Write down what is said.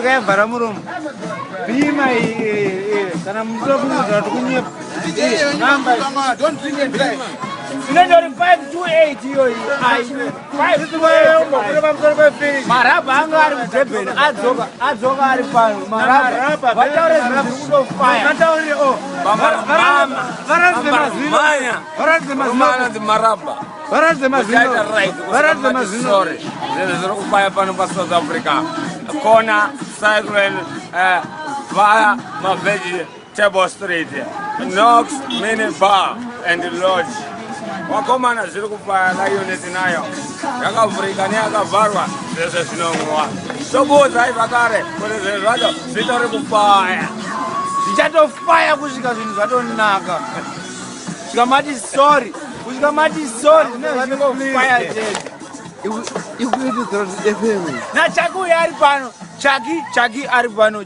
Masuk ya baramurum. Bima kana mdogo mmoja tukunye. Namba don't bring it back. Ndio 528 hiyo hii. 528. Maraba angari mdebeni adzoka ari pano. Maraba. Vataure zvinhu fire. Vataure Varadzema maraba. Varadzema Sorry. Zero kupaya pano pa South Africa. Kona cyclone via my vegetable street. Knox mini bar and lodge. Wakomana ziri kupaya na unit nayo. Yakavhurika neyakavarwa zvese zvinongwa. Tobudzai vakare kuti zvinhu zvacho zvitori kupaya. Zvichatofaya kusvika zvinhu zvatonaka. Zvikamati sorry. Kusvikamati sorry zvinofaya chete. Ikuiti 0 FM. Na Chaki ari pano. Chaki ari pano.